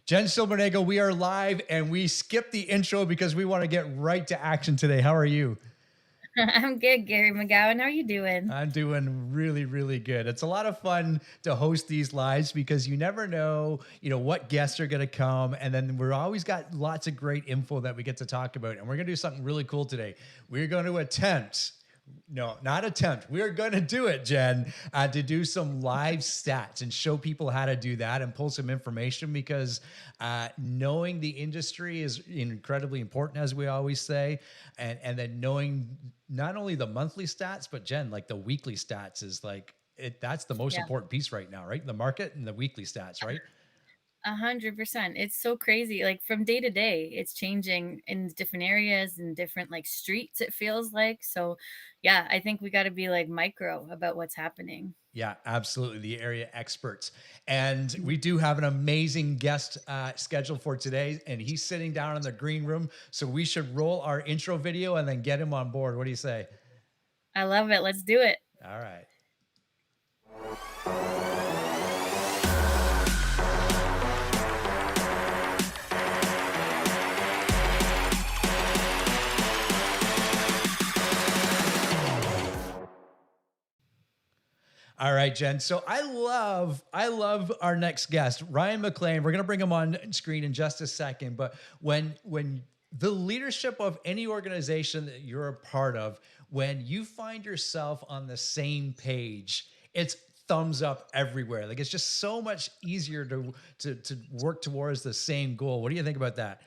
Jen Silvernagle, we are live and we skipped the intro because we want to get right to action today. How are you? I'm good, Gary McGowan. How are you doing? I'm doing really, really good. It's a lot of fun to host these lives because you never know, what guests are going to come. And then we're always got lots of great info that we get to talk about. And we're going to do something really cool today. We're going to attempt no, not attempt. We're going to do it, Jen, to do some live stats and show people how to do that and pull some information because knowing the industry is incredibly important, as we always say. And then knowing not only the monthly stats, but Jen, like the weekly stats is like, that's the most Yeah, important piece right now, right? The market and the weekly stats, right? 100%. It's so crazy. Like from day to day, it's changing in different areas and different like streets, it feels like. So, yeah, I think we got to be like micro about what's happening. Yeah, absolutely. The area experts. And we do have an amazing guest scheduled for today, and he's sitting down in the green room. So we should roll our intro video and then get him on board. What do you say? I love it. Let's do it. All right. All right, Jen. So I love our next guest, Ryan McLean. We're going to bring him on screen in just a second. But when the leadership of any organization that you're a part of, when you find yourself on the same page, it's thumbs up everywhere. Like it's just so much easier to work towards the same goal. What do you think about that?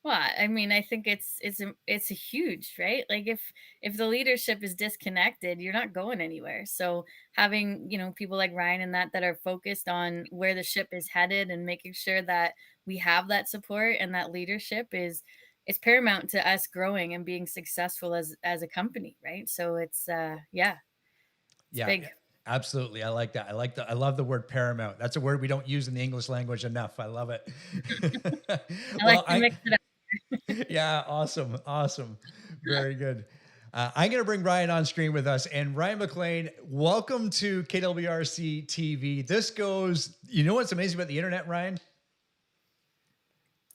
Well, I mean, I think it's a huge, right? Like if the leadership is disconnected, you're not going anywhere. So having, people like Ryan and that are focused on where the ship is headed and making sure that we have that support and that leadership is paramount to us growing and being successful as a company, right? So yeah, it's Yeah, big. absolutely. I like that. I love the word paramount. That's a word we don't use in the English language enough. I love it. I like Well, to mix it up. yeah, awesome. Awesome. Very good. I'm going to bring Ryan on screen with us. And Ryan McLean, welcome to KWRC TV. This goes, you know what's amazing about the internet, Ryan?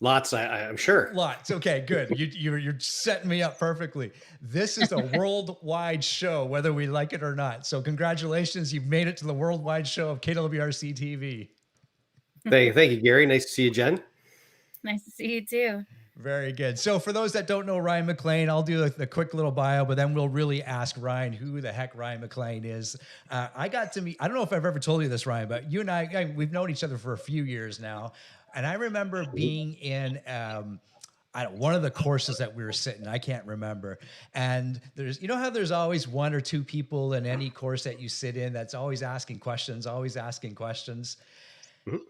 Lots, I'm sure. Lots. Okay, good. You're setting me up perfectly. This is a worldwide show, whether we like it or not. So congratulations. You've made it to the worldwide show of KWRC TV. Thank you, Gary. Nice to see you, Jen. Nice to see you too. Very good. So for those that don't know Ryan McLean, I'll do the quick little bio, but then we'll really ask Ryan who the heck Ryan McLean is. I got to meet, I don't know if I've ever told you this, Ryan, but you and we've known each other for a few years now. And I remember being in one of the courses that we were sitting, I can't remember. And there's, how there's always one or two people in any course that you sit in that's always asking questions, always asking questions. Mhm.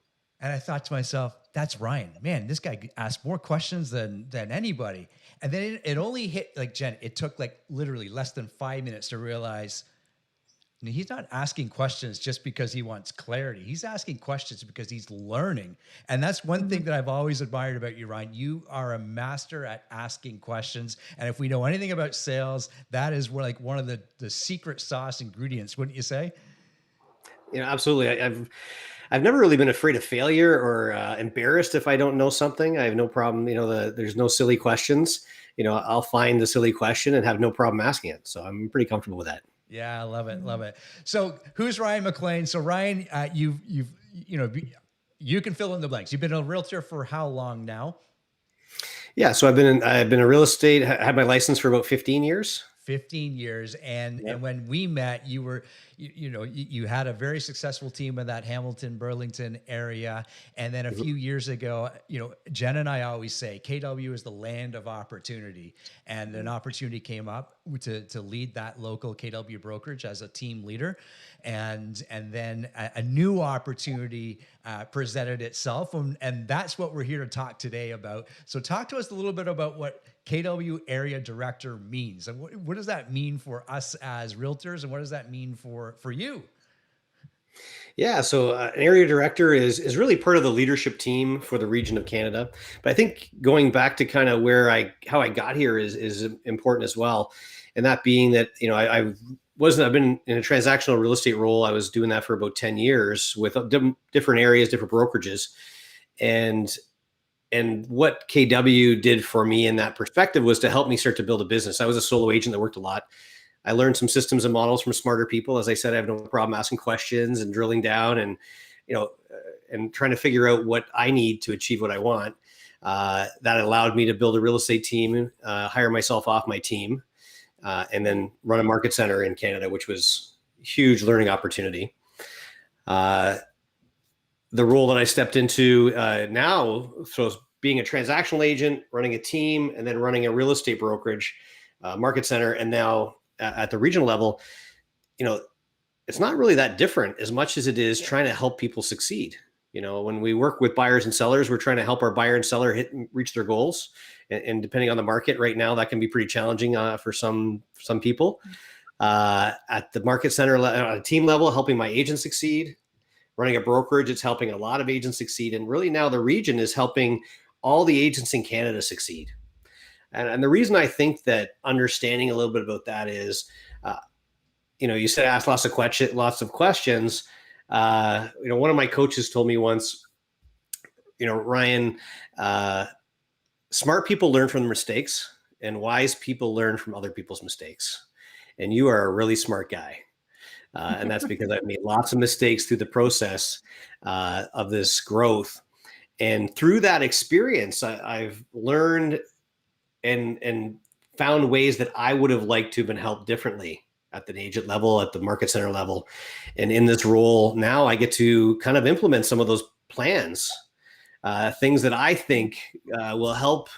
And I thought to myself, that's Ryan. Man, this guy asks more questions than anybody. And then it only hit, like, Jen, it took like literally less than 5 minutes to realize he's not asking questions just because he wants clarity. He's asking questions because he's learning. And that's one thing that I've always admired about you, Ryan. You are a master at asking questions. And if we know anything about sales, that is where, like, one of the secret sauce ingredients, wouldn't you say? Absolutely. I've never really been afraid of failure or embarrassed if I don't know something. I have no problem. There's no silly questions. I'll find the silly question and have no problem asking it. So I'm pretty comfortable with that. Yeah, I love it. Love it. So who's Ryan McLean? So Ryan, you can fill in the blanks. You've been a realtor for how long now? Yeah. So I've been a real estate, had my license for about 15 years. 15 years. And Yep. and when we met, you were, you had a very successful team in that Hamilton, Burlington area. And then a few years ago, Jen and I always say KW is the land of opportunity. And an opportunity came up to lead that local KW brokerage as a team leader. And then a new opportunity presented itself. And that's what we're here to talk today about. So talk to us a little bit about what KW area director means. And what does that mean for us as realtors? And what does that mean for you? Yeah, so an area director is really part of the leadership team for the region of Canada. But I think going back to kind of how I got here is important as well, and that being that I've been in a transactional real estate role. I was doing that for about 10 years with different areas, different brokerages. And what KW did for me in that perspective was to help me start to build a business. I was a solo agent that worked a lot. I learned some systems and models from smarter people. As I said, I have no problem asking questions and drilling down and, and trying to figure out what I need to achieve what I want. That allowed me to build a real estate team, hire myself off my team, and then run a market center in Canada, which was a huge learning opportunity. The role that I stepped into now, so being a transactional agent, running a team, and then running a real estate brokerage, market center, and now at the regional level, it's not really that different as much as it is trying to help people succeed. When we work with buyers and sellers, we're trying to help our buyer and seller reach their goals. And depending on the market right now, that can be pretty challenging for some people. At the market center, on a team level, helping my agents succeed. Running a brokerage, it's helping a lot of agents succeed. And really now the region is helping all the agents in Canada succeed. And the reason I think that understanding a little bit about that is, you said ask lots of questions. One of my coaches told me once, Ryan, smart people learn from their mistakes and wise people learn from other people's mistakes. And you are a really smart guy. And that's because I've made lots of mistakes through the process of this growth. And through that experience, I've learned and found ways that I would have liked to have been helped differently at the agent level, at the market center level. And in this role now, I get to kind of implement some of those plans, things that I think will help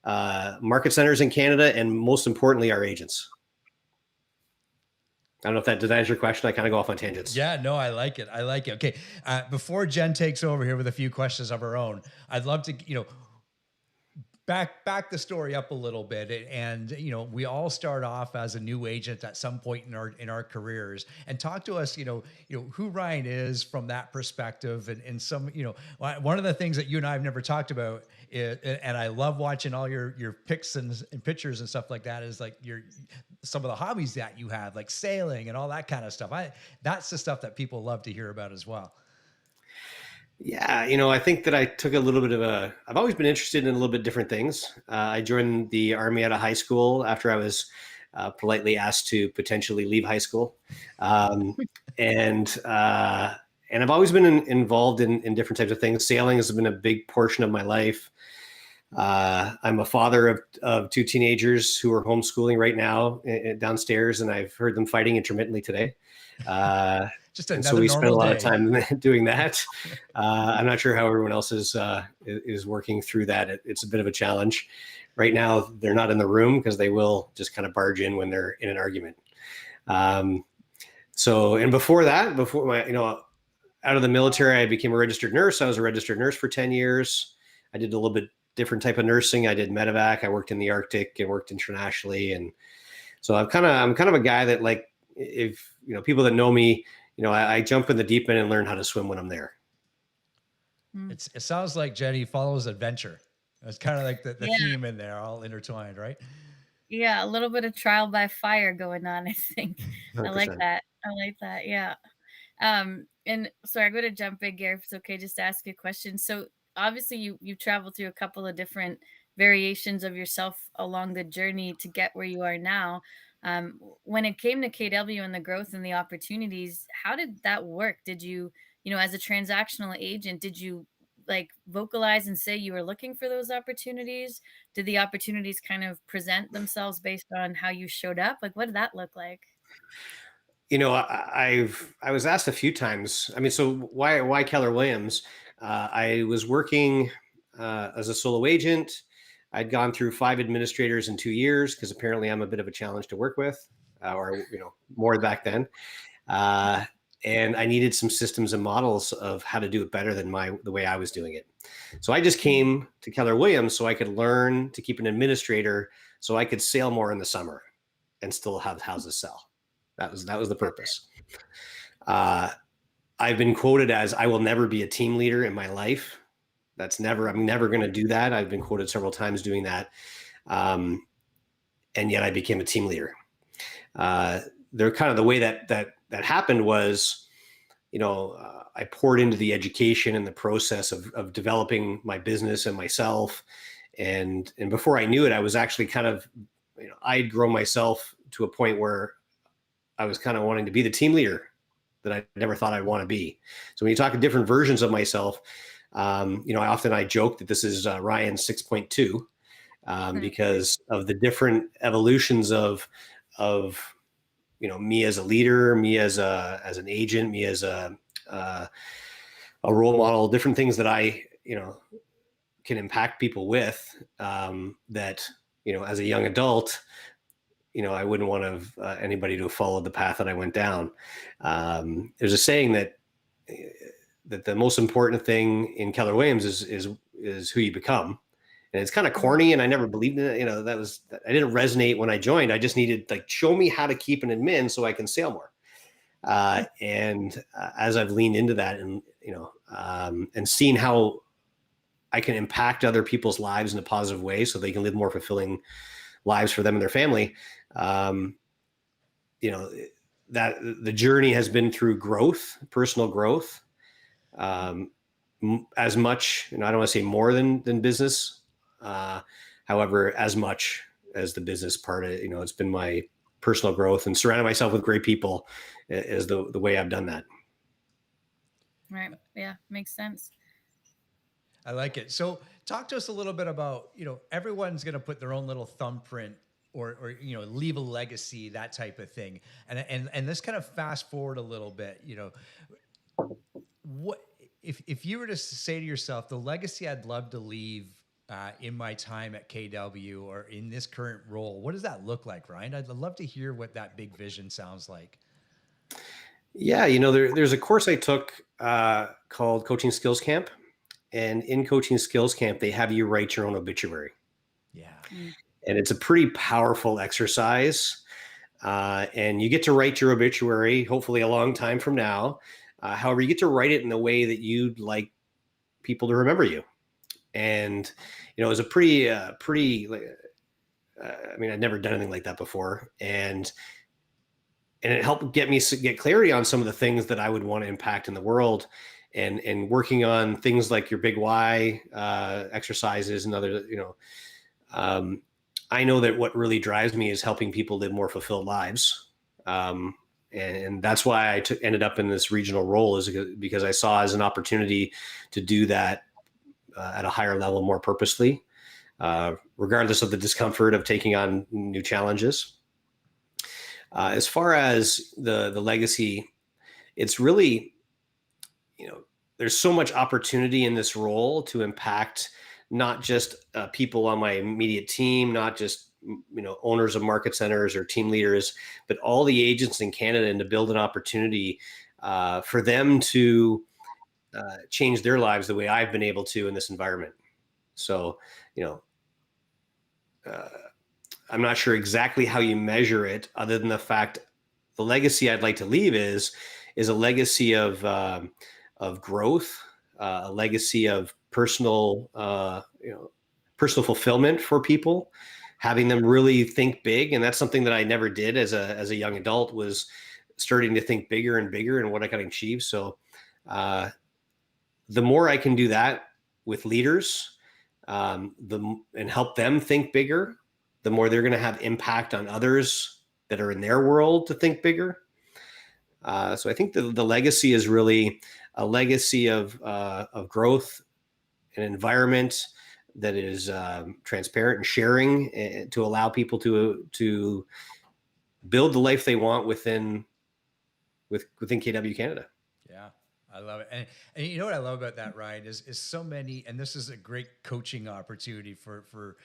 market centers in Canada and most importantly, our agents. I don't know if that, did that answer your question? I kind of go off on tangents. Yeah, no, I like it. Okay. Before Jen takes over here with a few questions of her own, I'd love to, back the story up a little bit. And, we all start off as a new agent at some point in our careers, and talk to us, who Ryan is from that perspective. And some, one of the things that you and I have never talked about is, and I love watching all your pics and pictures and stuff like that, is like some of the hobbies that you have, like sailing and all that kind of stuff. That's the stuff that people love to hear about as well. Yeah, I think that I took a little bit of I've always been interested in a little bit different things. I joined the Army out of high school after I was politely asked to potentially leave high school. And I've always been involved in different types of things. Sailing has been a big portion of my life. I'm a father of two teenagers who are homeschooling right now downstairs, and I've heard them fighting intermittently today. Just another so we spend a lot day. of time doing that. I'm not sure how everyone else is working through that. It's a bit of a challenge. Right now, they're not in the room because they will just kind of barge in when they're in an argument. And before that, out of the military, I became a registered nurse. I was a registered nurse for 10 years. I did a little bit different type of nursing. I did medevac. I worked in the Arctic and worked internationally. And so I'm kind of a guy that, like, if, people that know me, I jump in the deep end and learn how to swim when I'm there. It sounds like Jenny follows adventure. It's kind of like the theme in there, all intertwined, right? Yeah, a little bit of trial by fire going on, I think. 100%. I like that. Yeah. And sorry, I'm going to jump in, Gary, if it's okay, just to ask you a question. So obviously you traveled through a couple of different variations of yourself along the journey to get where you are now. When it came to KW and the growth and the opportunities, how did that work? Did you, as a transactional agent, did you like vocalize and say you were looking for those opportunities? Did the opportunities kind of present themselves based on how you showed up? Like, what did that look like? I was asked a few times. I mean, so why Keller Williams? I was working as a solo agent. I'd gone through 5 administrators in 2 years because apparently I'm a bit of a challenge to work with, or more back then. And I needed some systems and models of how to do it better than the way I was doing it. So I just came to Keller Williams so I could learn to keep an administrator, so I could sail more in the summer and still have houses sell. That was the purpose. I've been quoted as, I will never be a team leader in my life. I'm never going to do that. I've been quoted several times doing that. And yet I became a team leader. They're kind of the way that happened was I poured into the education and the process of developing my business and myself. And before I knew it, I was actually kind of, I'd grown myself to a point where I was kind of wanting to be the team leader that I never thought I'd want to be. So when you talk to different versions of myself, I joke that this is Ryan 6.2 because of the different evolutions of me as a leader, me as an agent, me as a role model, different things that I can impact people with, that as a young adult, I wouldn't want anybody to follow the path that I went down. There's a saying that the most important thing in Keller Williams is who you become. And it's kind of corny, and I never believed in it. I didn't resonate when I joined. I just needed, show me how to keep an admin so I can sell more. As I've leaned into that and seen how I can impact other people's lives in a positive way so they can live more fulfilling lives for them and their family, that the journey has been through growth, personal growth, as much, I don't want to say more than business. However, as much as the business part, it's been my personal growth, and surrounding myself with great people is the way I've done that. Right. Yeah. Makes sense. I like it. So talk to us a little bit about, everyone's going to put their own little thumbprint or leave a legacy, that type of thing. And let's kind of fast forward a little bit, what, if you were to say to yourself, the legacy I'd love to leave in my time at KW or in this current role, what does that look like, Ryan? I'd love to hear what that big vision sounds like. Yeah, there's a course I took called Coaching Skills Camp. And in Coaching Skills Camp, they have you write your own obituary. Yeah. And it's a pretty powerful exercise. And you get to write your obituary, hopefully a long time from now. However, you get to write it in the way that you'd like people to remember you. And, it was a pretty, I'd never done anything like that before. And it helped get clarity on some of the things that I would want to impact in the world, and working on things like your big why exercises and other, I know that what really drives me is helping people live more fulfilled lives. And that's why I ended up in this regional role, is because I saw as an opportunity to do that at a higher level, more purposely, regardless of the discomfort of taking on new challenges. As far as the legacy, it's really, there's so much opportunity in this role to impact not just people on my immediate team, not just owners of market centers or team leaders, but all the agents in Canada, and to build an opportunity for them to change their lives the way I've been able to in this environment. So, I'm not sure exactly how you measure it, other than the fact the legacy I'd like to leave is a legacy of growth, a legacy of personal fulfillment for people, having them really think big. And that's something that I never did as a young adult, was starting to think bigger and bigger and what I can achieve. So the more I can do that with leaders, and help them think bigger, the more they're going to have impact on others that are in their world to think bigger. So I think the legacy is really a legacy of growth, an environment that is transparent and sharing, to allow people to build the life they want within KW Canada. Yeah, I love it. And you know what I love about that, Ryan, is so many, and this is a great coaching opportunity for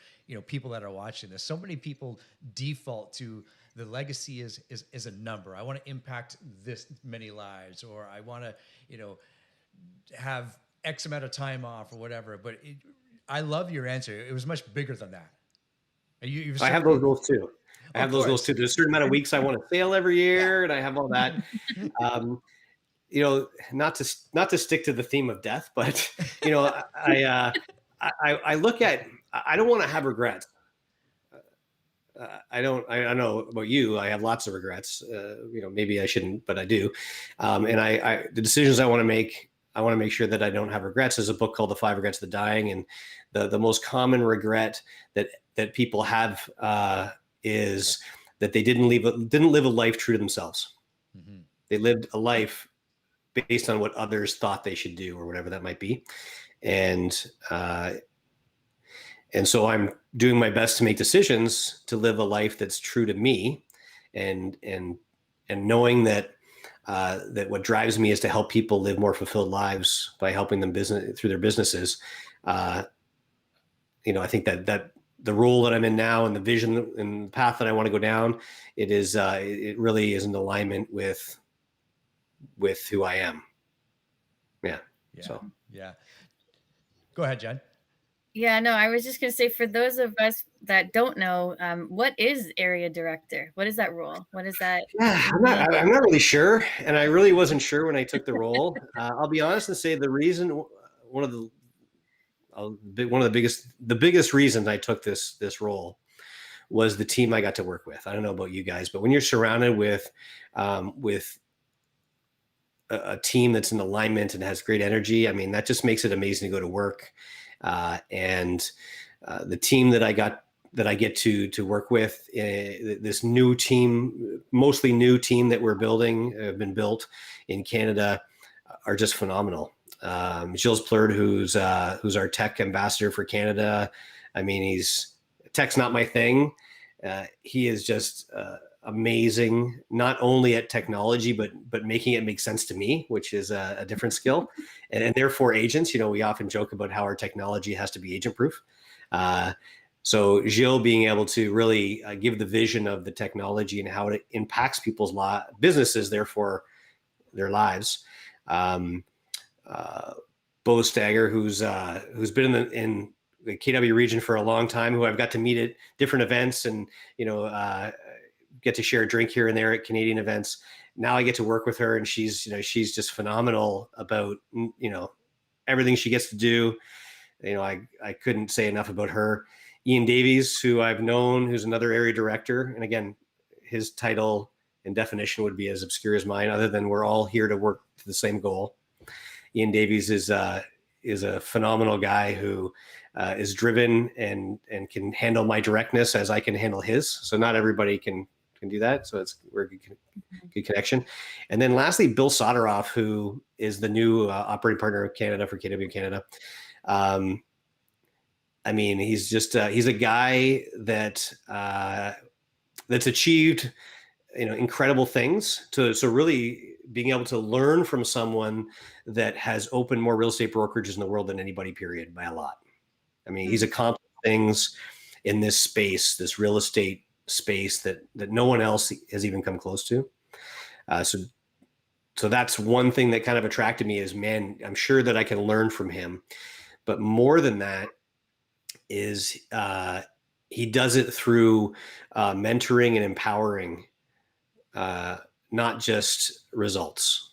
people that are watching this. So many people default to the legacy is a number. I want to impact this many lives, or I want to, have X amount of time off or whatever. But I love your answer. It was much bigger than that. I have those goals too. There's a certain amount of weeks I want to sail every year, and I have all that. Not to stick to the theme of death, but I look at, I don't want to have regrets. I don't know about you. I have lots of regrets. Maybe I shouldn't, but I do. And the decisions I want to make sure that I don't have regrets. There's a book called The 5 Regrets of the Dying, and the most common regret that people have is that they didn't live a life true to themselves. Mm-hmm. They lived a life based on what others thought they should do, or whatever that might be, and so I'm doing my best to make decisions to live a life that's true to me, and knowing that what drives me is to help people live more fulfilled lives by helping them through their businesses. I think that the role that I'm in now, and the vision and the path that I want to go down, it really is in alignment with who I am. Yeah. So. Yeah. Go ahead, Jen. Yeah, no, I was just going to say, for those of us that don't know, what is area director? What is that role? What is that? Yeah, I'm not really sure. And I really wasn't sure when I took the role. I'll be honest and say the biggest reason I took this role was the team I got to work with. I don't know about you guys, but when you're surrounded with a team that's in alignment and has great energy, I mean, that just makes it amazing to go to work. And the team that I get to work with, this new team, mostly new team that we're building, have been built in Canada, are just phenomenal. Gilles Plurd, who's our tech ambassador for Canada. I mean, tech's not my thing. He is just amazing, not only at technology, but making it make sense to me, which is a different skill. And therefore agents, we often joke about how our technology has to be agent proof. So Gilles being able to really give the vision of the technology and how it impacts people's businesses, therefore their lives. Bo Stagger, who's been in the KW region for a long time, who I've got to meet at different events, and get to share a drink here and there at Canadian events. Now I get to work with her, and she's just phenomenal about everything she gets to do. I couldn't say enough about her. Ian Davies, who I've known, who's another area director, and again, his title and definition would be as obscure as mine, other than we're all here to work to the same goal. Ian Davies is a phenomenal guy who is driven and can handle my directness as I can handle his. So not everybody can do that. So we're a good connection. And then lastly, Bill Soderoff, who is the new operating partner of Canada for KW Canada. I mean, he's a guy that's achieved incredible things. So really being able to learn from someone that has opened more real estate brokerages in the world than anybody, period, by a lot. I mean, he's accomplished things in this space, this real estate space that no one else has even come close to. So that's one thing that kind of attracted me is, man, I'm sure that I can learn from him. But more than that is he does it through mentoring and empowering, not just results.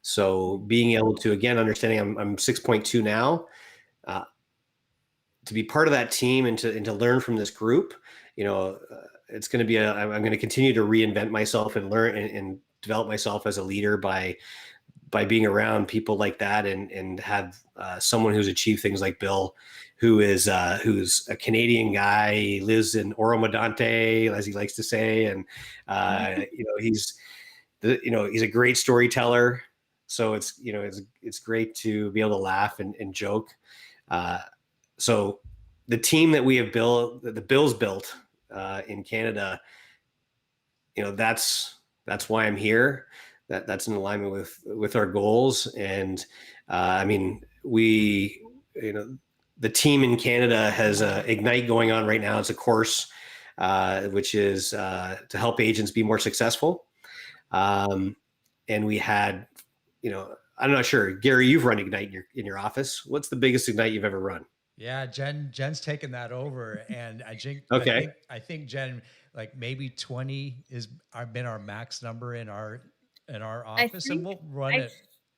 So being able to, again, understanding I'm 6.2 now, to be part of that team and to learn from this group, it's going to be I'm going to continue to reinvent myself and learn and develop myself as a leader by being around people like that, and have someone who's achieved things like Bill, who's a Canadian guy. He lives in Oro-Medonte, as he likes to say, and he's a great storyteller. So it's great to be able to laugh and joke. So the team that we have built, that the Bills built in Canada, that's why I'm here. That's in alignment with our goals. And I mean, the team in Canada has Ignite going on right now. It's a course which is to help agents be more successful. And we had, I'm not sure, Gary, you've run Ignite in your office. What's the biggest Ignite you've ever run? Yeah, Jen's taken that over, and I think okay. I think Jen, like maybe 20 has been our max number in our office, and we'll run it.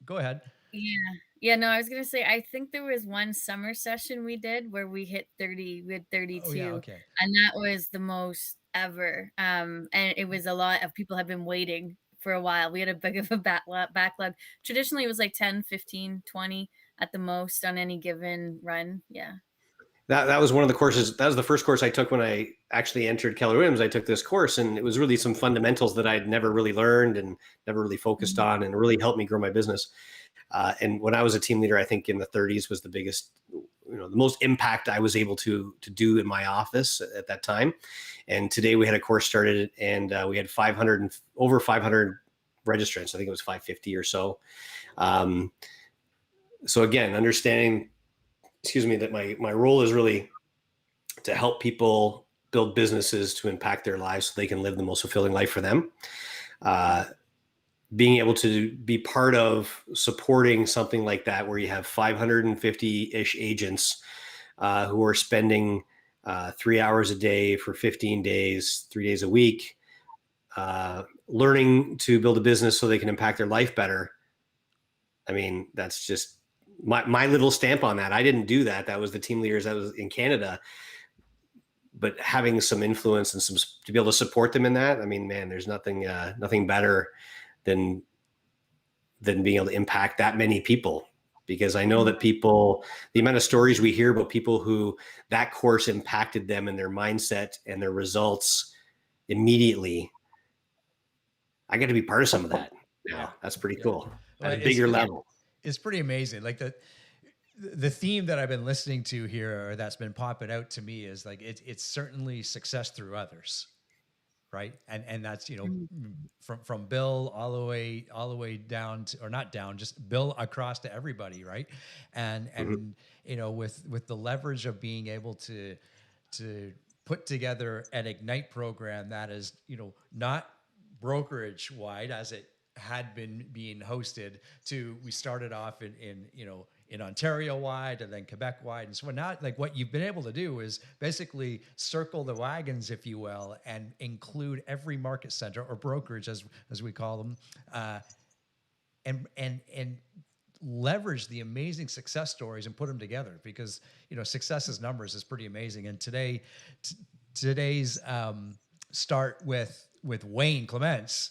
Go ahead. Yeah, Yeah, no, I was gonna say, I think there was one summer session we did where we had Oh yeah, 32, okay. and that was the most ever. And it was a lot of people have been waiting for a while. We had a big of a backlog. Traditionally, it was like 10, 15, 20 at the most on any given run. Yeah. That was one of the courses. That was the first course I took when I actually entered Keller Williams. I took this course, and it was really some fundamentals that I'd never really learned and never really focused Mhm. on, and really helped me grow my business. And when I was a team leader, I think in the 30s was the biggest, the most impact I was able to do in my office at that time. And today we had a course started, and we had 500 and over 500 registrants. I think it was 550 or so. Um, so again, understanding, that my role is really to help people build businesses to impact their lives so they can live the most fulfilling life for them. Uh, Being able to be part of supporting something like that, where you have 550-ish agents who are spending 3 hours a day for 15 days, 3 days a week, learning to build a business so they can impact their life better. I mean, that's just my little stamp on that. I didn't do that. That was the team leaders that was in Canada. But having some influence and some to be able to support them in that, I mean, man, there's nothing better than being able to impact that many people. Because I know that people, the amount of stories we hear about people who that course impacted them and their mindset and their results immediately. I got to be part of some of that now. Yeah. That's pretty Yeah. cool Well, at a bigger level. it's pretty amazing. Like the theme that I've been listening to here, or that's been popping out to me, is like it's certainly success through others, right? And that's Mhm. from Bill all the way down to, or not down, just Bill across to everybody, right? And Mhm. with the leverage of being able to put together an Ignite program that is not brokerage wide as it had been being hosted, to we started off in Ontario wide and then Quebec wide. And so now, like, what you've been able to do is basically circle the wagons, if you will, and include every market center or brokerage, as we call them, and leverage the amazing success stories and put them together, because success is numbers is pretty amazing. And today's start with Wayne Clements,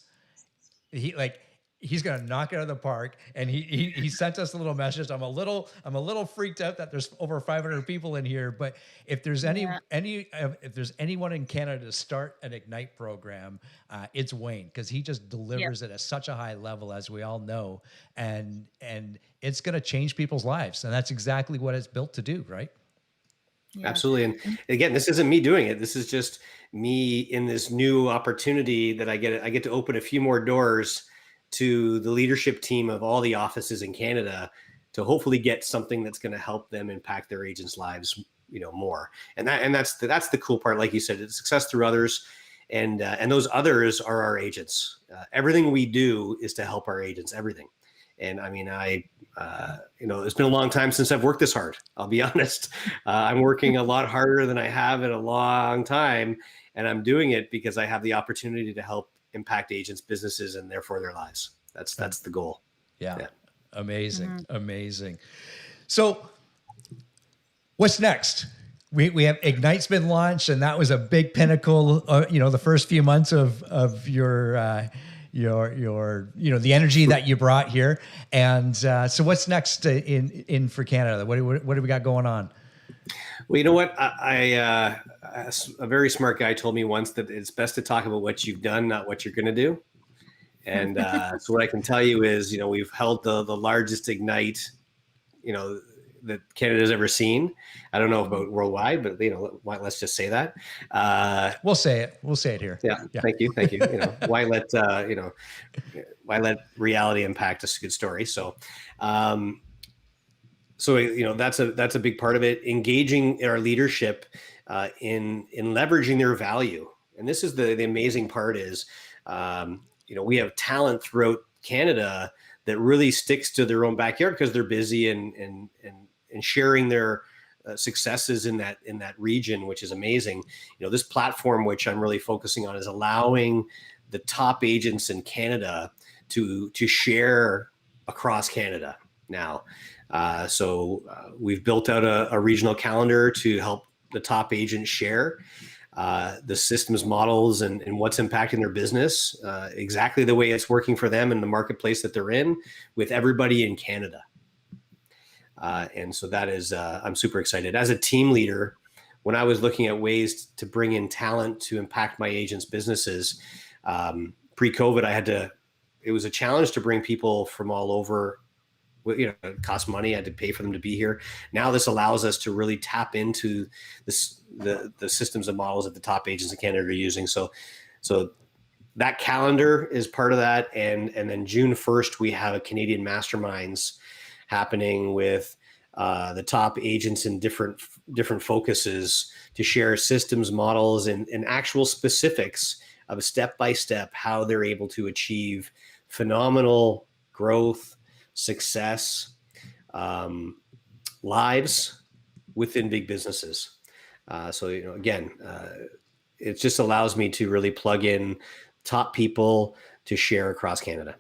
he's gonna knock it out of the park. And he sent us a little message. I'm a little freaked out that there's over 500 people in here, but if there's Yeah. if there's anyone in Canada to start an Ignite program, it's Wayne, because he just Yeah. delivers it at such a high level, as we all know, and it's gonna change people's lives, and that's exactly what it's built to do, right? Yeah. Absolutely. And again, this isn't me doing it. This is just me in this new opportunity that I get to open a few more doors to the leadership team of all the offices in Canada to hopefully get something that's going to help them impact their agents' lives, more. And that's the cool part. Like you said, it's success through others. And those others are our agents. Everything we do is to help our agents, everything. And I mean, it's been a long time since I've worked this hard. I'll be honest. I'm working a lot harder than I have in a long time, and I'm doing it because I have the opportunity to help impact agents' businesses and therefore their lives. That's the goal. Yeah. Yeah. Amazing. Mhm. Amazing. So what's next? We have Ignite's been launched, and that was a big pinnacle. The first few months of your the energy that you brought here. And so what's next in for Canada? What do we got going on? Well, you know what? A very smart guy told me once that it's best to talk about what you've done, not what you're going to do. And so what I can tell you is, we've held the largest Ignite, that Canada's ever seen. I don't know about worldwide, but let's just say that. We'll say it. We'll say it here. Yeah. Thank you. Why let reality impact a good story? So, that's a big part of it. Engaging our leadership in leveraging their value. And this is the amazing part is, we have talent throughout Canada that really sticks to their own backyard because they're busy and sharing their successes in that region, which is amazing. This platform, which I'm really focusing on, is allowing the top agents in Canada to share across Canada now. We've built out a regional calendar to help the top agents share the systems models and what's impacting their business, exactly the way it's working for them in the marketplace that they're in, with everybody in Canada. And so that is, I'm super excited. As a team leader, when I was looking at ways to bring in talent to impact my agents' businesses, pre-COVID, it was a challenge to bring people from all over. It cost money. I had to pay for them to be here. Now this allows us to really tap into the systems and models that the top agents in Canada are using. So that calendar is part of that. And then June 1st, we have a Canadian Masterminds happening with the top agents in different focuses to share systems, models, and actual specifics of step-by-step how they're able to achieve phenomenal growth, success, lives within big businesses. It just allows me to really plug in top people to share across Canada.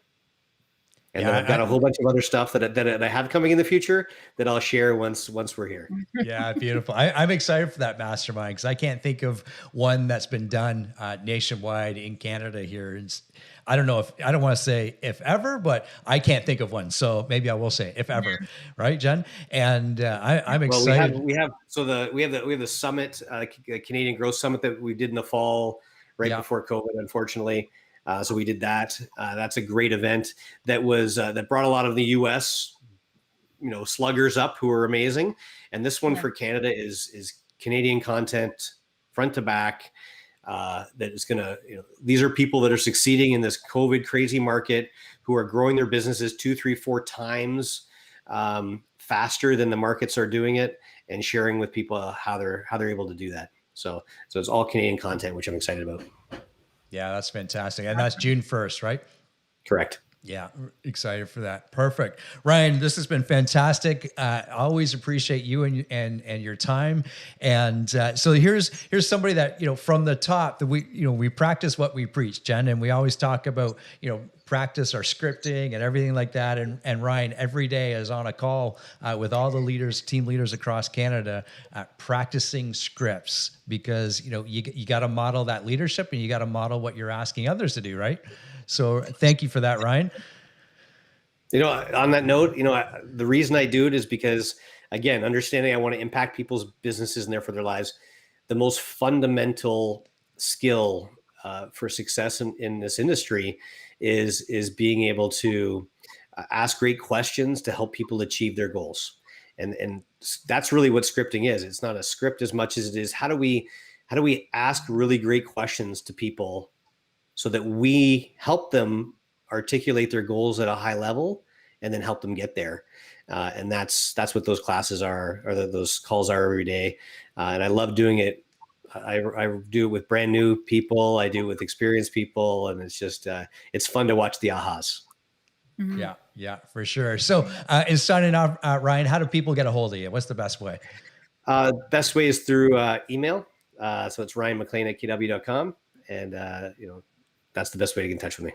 And then I've got a whole bunch of other stuff that I have coming in the future that I'll share once we're here. Yeah, beautiful. I'm excited for that mastermind because I can't think of one that's been done nationwide in Canada here. I don't want to say if ever, but I can't think of one. So maybe I will say if ever, right, Jen? And I'm excited. Well, we have the summit, Canadian Growth Summit that we did in the fall, before COVID, unfortunately. So we did that. That's a great event that brought a lot of the U.S. sluggers up who are amazing. And this one for Canada is Canadian content front to back. That is going to, these are people that are succeeding in this COVID crazy market, who are growing their businesses 2, 3, 4 times faster than the markets are doing it, and sharing with people how they're able to do that. So it's all Canadian content, which I'm excited about. Yeah, that's fantastic. And that's June 1st, right? Correct. Yeah, excited for that. Perfect. Ryan, this has been fantastic. I always appreciate you and your time. And so here's somebody that, from the top, that we practice what we preach, Jen, and we always talk about, practice our scripting and everything like that. And Ryan every day is on a call with all the team leaders across Canada, practicing scripts, because, you got to model that leadership, and you got to model what you're asking others to do, right? So thank you for that, Ryan. On that note, the reason I do it is because, again, understanding I want to impact people's businesses and therefore their lives. The most fundamental skill for success in this industry is being able to ask great questions to help people achieve their goals. And that's really what scripting is. It's not a script as much as it is how do we ask really great questions to people so that we help them articulate their goals at a high level and then help them get there. And that's what those classes are, or those calls are every day. And I love doing it. I do it with brand new people. I do it with experienced people. And it's just, it's fun to watch the ahas. Mm-hmm. Yeah, for sure. So in signing off, Ryan, how do people get a hold of you? What's the best way? Best way is through email. So it's ryanmclean@kw.com. And, that's the best way to get in touch with me.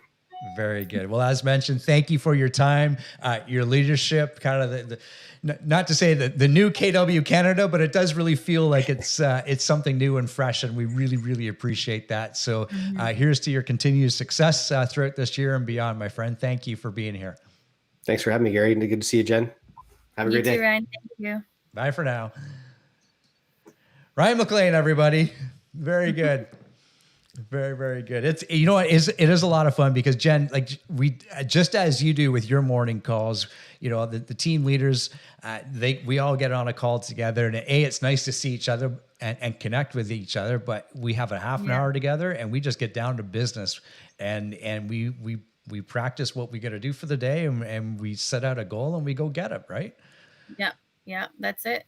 Very good. Well, as mentioned, thank you for your time, your leadership, kind of not to say the new KW Canada, but it does really feel like it's something new and fresh, and we really, really appreciate that. So here's to your continued success throughout this year and beyond, my friend. Thank you for being here. Thanks for having me, Gary. Good to see you, Jen. Have a great day. You too, Ryan. Thank you. Bye for now. Ryan McLean, everybody. Very good. Very, very good. It's, it is a lot of fun because, Jen, like just as you do with your morning calls, the team leaders, we all get on a call together, and it's nice to see each other and connect with each other, but we have a half an hour together and we just get down to business, and we practice what we got to do for the day, and we set out a goal and we go get it. Right. Yeah. That's it.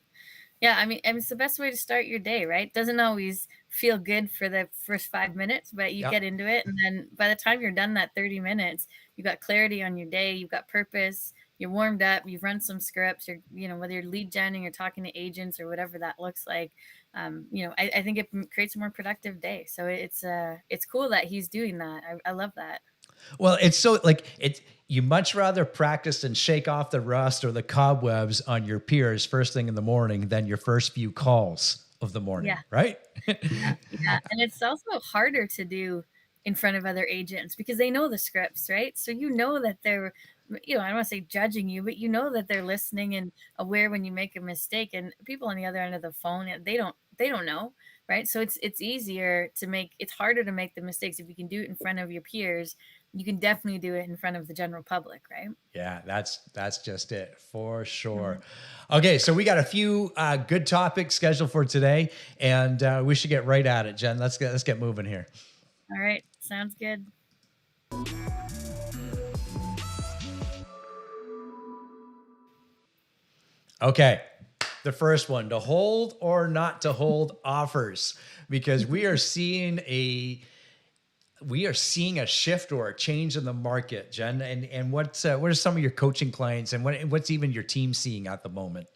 Yeah, I mean, it's the best way to start your day, right? Doesn't always feel good for the first 5 minutes, but you get into it. And then by the time you're done that 30 minutes, you got clarity on your day, you've got purpose, you're warmed up, you've run some scripts, whether you're lead genning or talking to agents or whatever that looks like. I think it creates a more productive day. So it's cool that he's doing that. I love that. Well, it's so like it's you much rather practice and shake off the rust or the cobwebs on your peers first thing in the morning than your first few calls of the morning, Yeah. right? Yeah, yeah, and it's also harder to do in front of other agents because they know the scripts, right? So you know that they're, I don't want to say judging you, but you know that they're listening and aware when you make a mistake. And people on the other end of the phone, they don't know, right? So it's easier to make, it's harder to make the mistakes if you can do it in front of your peers. You can definitely do it in front of the general public, right? Yeah, that's just it for sure. Mhm. Okay, so we got a few good topics scheduled for today, and we should get right at it, Jen. Let's get moving here. All right, sounds good. Okay. The first one, to hold or not to hold offers, because we are seeing a shift or a change in the market, Jen. And what are some of your coaching clients and what's even your team seeing at the moment?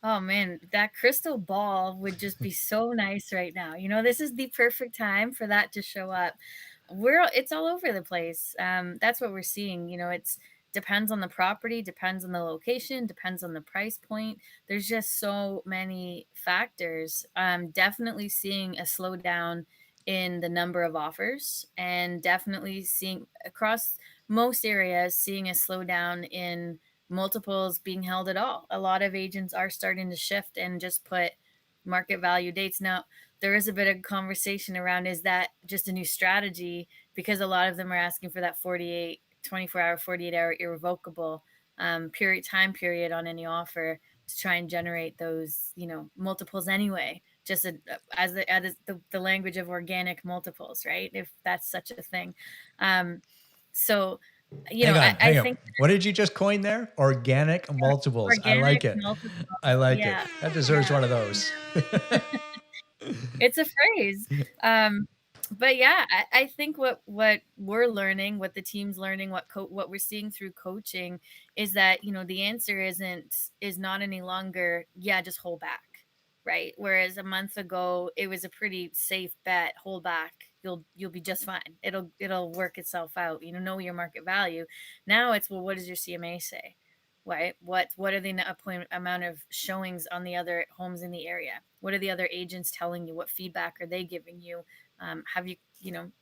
Oh man, that crystal ball would just be so nice right now. This is the perfect time for that to show up. It's all over the place. That's what we're seeing. It's depends on the property, depends on the location, depends on the price point. There's just so many factors. Definitely seeing a slowdown in the number of offers, and definitely seeing across most areas, seeing a slowdown in multiples being held at all. A lot of agents are starting to shift and just put market value dates. Now, there is a bit of conversation around, is that just a new strategy? Because a lot of them are asking for that 24-hour, 48-hour irrevocable time period on any offer to try and generate those, multiples anyway. Just as the language of organic multiples, right? If that's such a thing. So, Hang on, I hang on. think What did you just coin there? Organic multiples. I like organic it. multiple. I like it. Yeah, That deserves yeah. one of those. It's a phrase. But yeah, I think what we're learning, what the team's learning, what we're seeing through coaching is that, the answer is not any longer, yeah, just hold back, right? Whereas a month ago, it was a pretty safe bet, hold back. You'll be just fine. It'll work itself out. Know your market value. Now it's, well, what does your CMA say? Right? What are the amount of showings on the other homes in the area? What are the other agents telling you? What feedback are they giving you? Have you,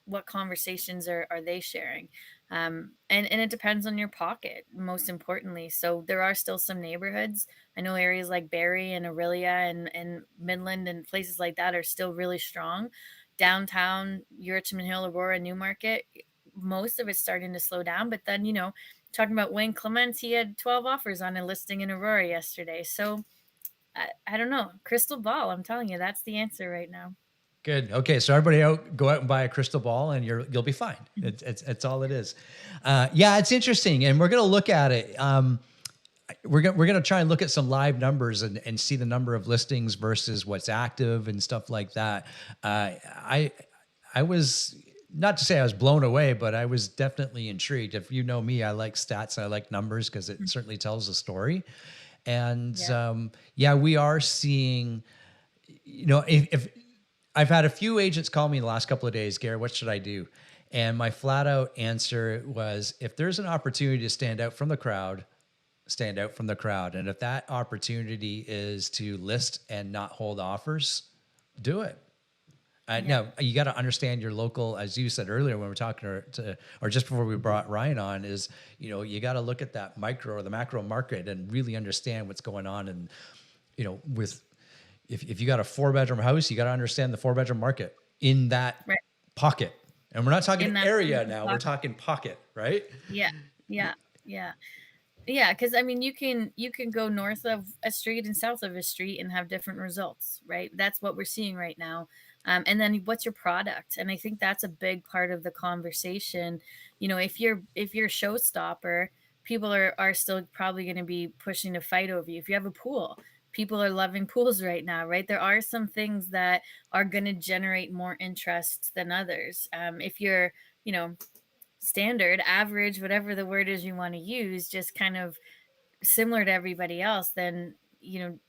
what conversations are they sharing? And it depends on your pocket, most importantly. So there are still some neighborhoods. I know areas like Barrie and Aurelia and Midland and places like that are still really strong. Downtown, Richmond Hill, Aurora, Newmarket, most of it's starting to slow down. But then, talking about Wayne Clements, he had 12 offers on a listing in Aurora yesterday. So I don't know. Crystal ball, I'm telling you, that's the answer right now. Good. Okay, so everybody go out and buy a crystal ball, and you'll be fine. It's all it is. Yeah, it's interesting, and we're gonna look at it. We're gonna try and look at some live numbers and see the number of listings versus what's active and stuff like that. I was, not to say I was blown away, but I was definitely intrigued. If you know me, I like stats, I like numbers because it certainly tells a story. And Yeah. yeah, we are seeing. If I've had a few agents call me in the last couple of days, Gary, what should I do? And my flat out answer was, if there's an opportunity to stand out from the crowd, stand out from the crowd. And if that opportunity is to list and not hold offers, do it. Yeah. Now, you got to understand your local, as you said earlier when we were talking or just before we brought Ryan on, is, you got to look at that micro or the macro market and really understand what's going on. And, with, if you got a 4-bedroom house, you got to understand the 4-bedroom market in that Right. pocket. And we're not talking In that area now, we're pocket. talking pocket, right? Yeah. Yeah. Yeah. Yeah, because I mean, you can go north of a street and south of a street and have different results, right? That's what we're seeing right now. And then what's your product? And I think that's a big part of the conversation. If you're a showstopper, people are still probably going to be pushing to fight over you. If you have a pool, people are loving pools right now, right? There are some things that are going to generate more interest than others. If you're, you know, standard, average, whatever the word is you want to use, just kind of similar to everybody else, then you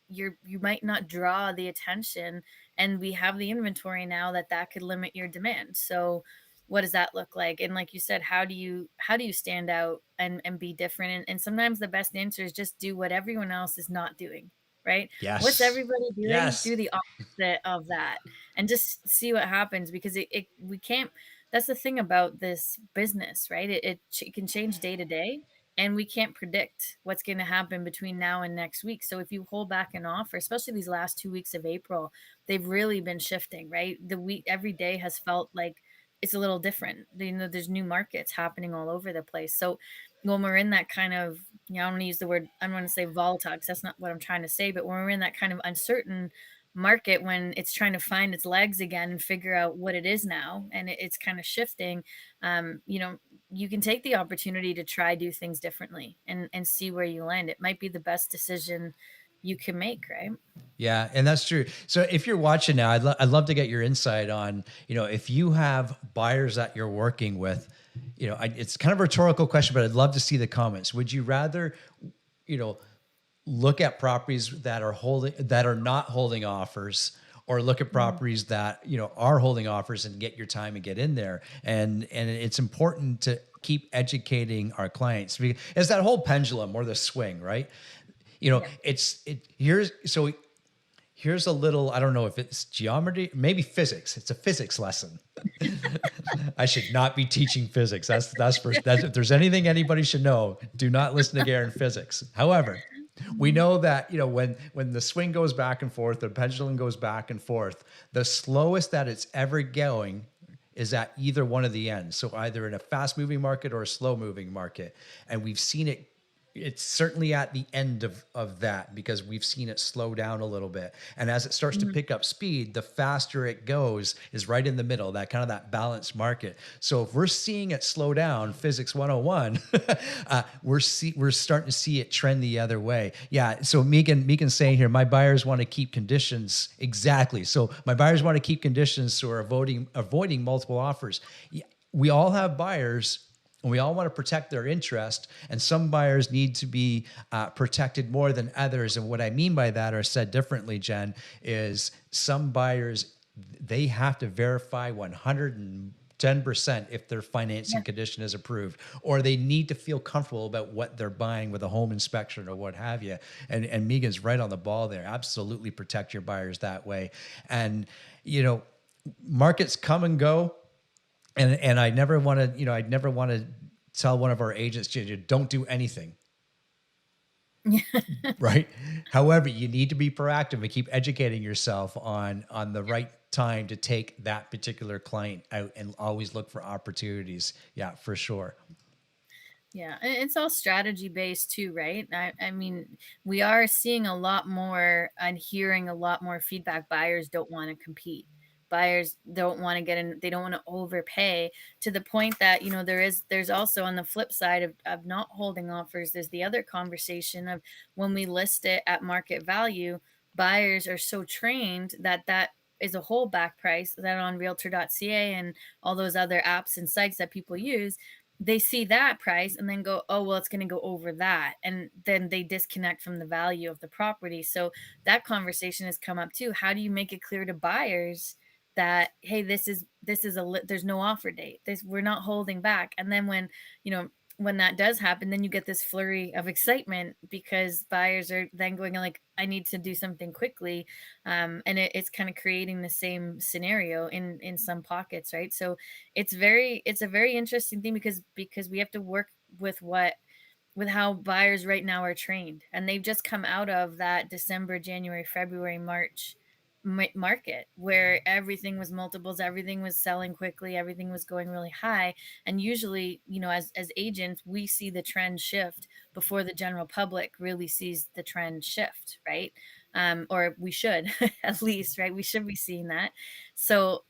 might not draw the attention. And we have the inventory now that could limit your demand. So what does that look like? And like you said, how do you stand out and be different? And sometimes the best answer is just do what everyone else is not doing, right? What's Yes. everybody doing? Yes. Do the opposite of that and just see what happens, because it we can't, that's the thing about this business, right? It can change day to day, and we can't predict what's going to happen between now and next week. So if you hold back an offer, especially these last 2 weeks of April, they've really been shifting, right? The week, every day has felt like it's a little different. There's new markets happening all over the place. So when we're in that kind of, I don't want to use the word, I don't want to say volatile because that's not what I'm trying to say, but when we're in that kind of uncertain market, when it's trying to find its legs again and figure out what it is now, and it's kind of shifting, you can take the opportunity to try do things differently and see where you land. It might be the best decision you can make, right? Yeah, and that's true. So if you're watching now, I'd love to get your insight on, if you have buyers that you're working with, it's kind of a rhetorical question, but I'd love to see the comments. Would you rather, you know, look at properties that are not holding offers, or look at Mhm. properties that are holding offers and get your time and get in there? And it's important to keep educating our clients. It's that whole pendulum or the swing, right? Yeah. Here's a little, I don't know if it's geometry, maybe physics. It's a physics lesson. I should not be teaching physics. If there's anything anybody should know, do not listen to Garen physics. However, we Mhm. know that when the swing goes back and forth, the pendulum goes back and forth, the slowest that it's ever going is at either one of the ends. So either in a fast moving market or a slow moving market. And we've seen it, it's certainly at the end of that, because we've seen it slow down a little bit. And as it starts to Mhm. pick up speed, the faster it goes is right in the middle, that kind of that balanced market. So if we're seeing it slow down, physics 101, we're starting to see it trend the other way. Yeah. So Megan's saying here, my buyers want to keep conditions. Exactly. So my buyers want to keep conditions, so are avoiding multiple offers. Yeah, we all have buyers, and we all want to protect their interest, and some buyers need to be protected more than others. And what I mean by that, or said differently, Jen, is some buyers, they have to verify 110% if their financing Yeah. condition is approved, or they need to feel comfortable about what they're buying with a home inspection or what have you. And Megan's right on the ball there. Absolutely protect your buyers that way. And, markets come and go. And I never want to, I'd never want to tell one of our agents, don't do anything, Yeah. right? However, you need to be proactive and keep educating yourself on the right time to take that particular client out, and always look for opportunities. Yeah, for sure. Yeah, and it's all strategy based too, right? I mean, we are seeing a lot more and hearing a lot more feedback. Buyers don't want to compete. Buyers don't want to get in, they don't want to overpay, to the point that, there's also on the flip side of not holding offers, there's the other conversation of when we list it at market value, buyers are so trained that that is a holdback price that on realtor.ca and all those other apps and sites that people use, they see that price and then go, oh, well, it's going to go over that. And then they disconnect from the value of the property. So that conversation has come up too. How do you make it clear to buyers that, hey, there's no offer date. We're not holding back. And then when that does happen, then you get this flurry of excitement because buyers are then going like, I need to do something quickly. And it's kind of creating the same scenario in some pockets, right? So it's a very interesting thing because we have to work with with how buyers right now are trained, and they've just come out of that December, January, February, March market where everything was multiples, everything was selling quickly, everything was going really high. And usually, as agents, we see the trend shift before the general public really sees the trend shift, right? Or we should at least, right? We should be seeing that. So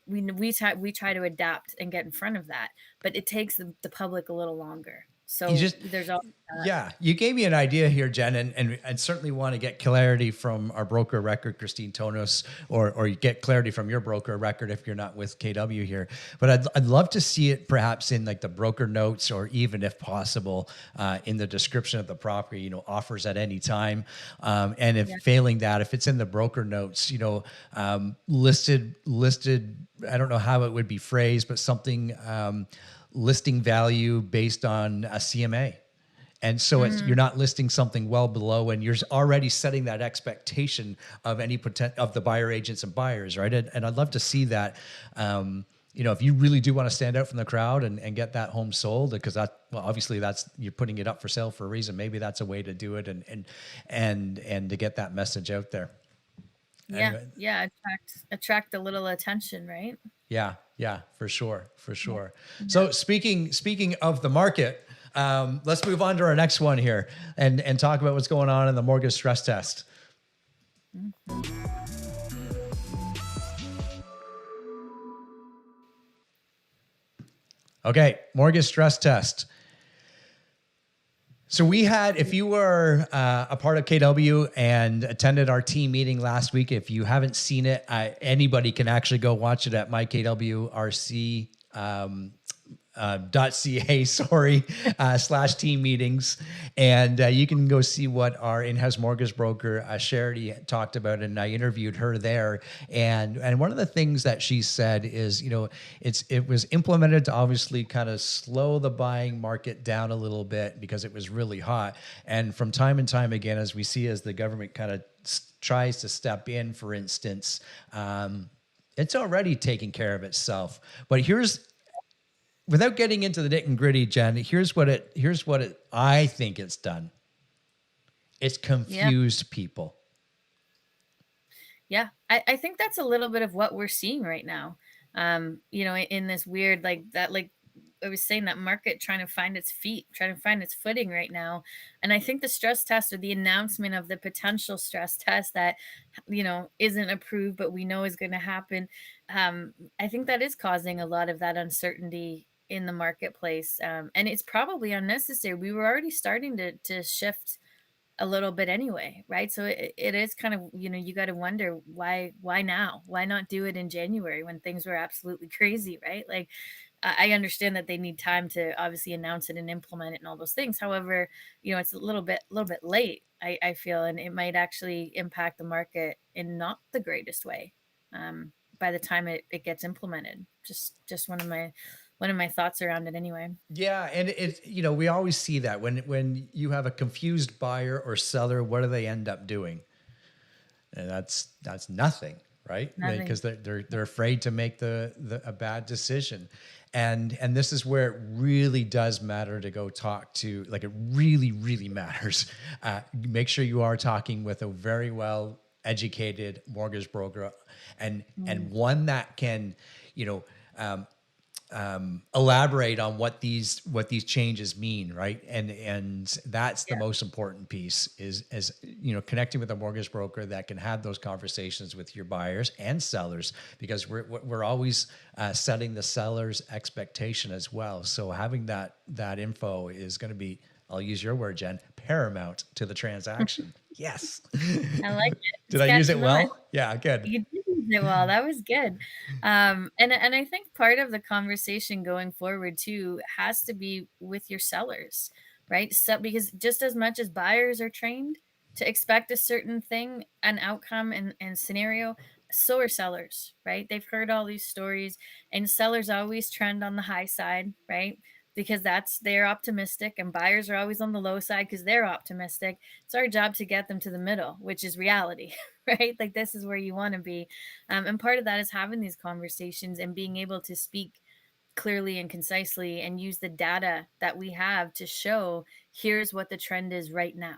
we try to adapt and get in front of that, but it takes the public a little longer. You So just, there's all that. yeah, you gave me an idea here, Jen, and certainly want to get clarity from our broker record, Christine Tonos, or you get clarity from your broker record if you're not with KW here. But I'd love to see it perhaps in like the broker notes, or even if possible, in the description of the property, offers at any time. And if Yeah. failing that, if it's in the broker notes, listed, I don't know how it would be phrased, but something, listing value based on a CMA. And so you're not listing something well below, and you're already setting that expectation of any of the buyer agents and buyers, right? And I'd love to see that. If you really do want to stand out from the crowd and get that home sold, because obviously you're putting it up for sale for a reason. Maybe that's a way to do it and to get that message out there. Yeah. Anyway. Yeah. Attract a little attention, right? Yeah, for sure. Yeah. So speaking of the market, let's move on to our next one here and talk about what's going on in the mortgage stress test. Okay, mortgage stress test. So we had, if you were a part of KW and attended our team meeting last week, if you haven't seen it, anybody can actually go watch it at my KWRC .ca, / team meetings. And you can go see what our in-house mortgage broker, Charity, talked about. And I interviewed her there. And one of the things that she said is, it was implemented to obviously kind of slow the buying market down a little bit because it was really hot. And from time and time again, as we see, as the government kind of tries to step in, for instance, it's already taking care of itself. But without getting into the nit and gritty, Jen, here's what I think it's done. It's confused people. Yeah. I think that's a little bit of what we're seeing right now. In this weird, like I was saying, that market trying to find its feet, trying to find its footing right now. And I think the stress test, or the announcement of the potential stress test that, isn't approved, but we know is going to happen. I think that is causing a lot of that uncertainty in the marketplace. And it's probably unnecessary. We were already starting to shift a little bit anyway, right? So it is kind of, you got to wonder why now? Why not do it in January when things were absolutely crazy, right? Like, I understand that they need time to obviously announce it and implement it and all those things. However, it's a little bit late, I feel, and it might actually impact the market in not the greatest way by the time it gets implemented. Just one of my thoughts around it anyway. Yeah, and we always see that when you have a confused buyer or seller, what do they end up doing? And that's nothing, right? Nothing. Because they're afraid to make a bad decision. And this is where it really does matter to go talk to, like, it really, really matters. Make sure you are talking with a very well educated mortgage broker, and one that can, elaborate on what these changes mean, right? And that's the most important piece is connecting with a mortgage broker that can have those conversations with your buyers and sellers, because we're always setting the seller's expectation as well. So having that info is going to be, I'll use your word, Jen, paramount to the transaction. Yes. I like it. Did I use it well? Yeah, good. You did use it well. That was good. And I think part of the conversation going forward too has to be with your sellers, right? So, because just as much as buyers are trained to expect a certain thing, an outcome and scenario, so are sellers, right? They've heard all these stories, and sellers always trend on the high side, right? Because they're optimistic, and buyers are always on the low side because they're optimistic. It's our job to get them to the middle, which is reality, right? Like, this is where you want to be. And part of that is having these conversations and being able to speak clearly and concisely and use the data that we have to show, here's what the trend is right now.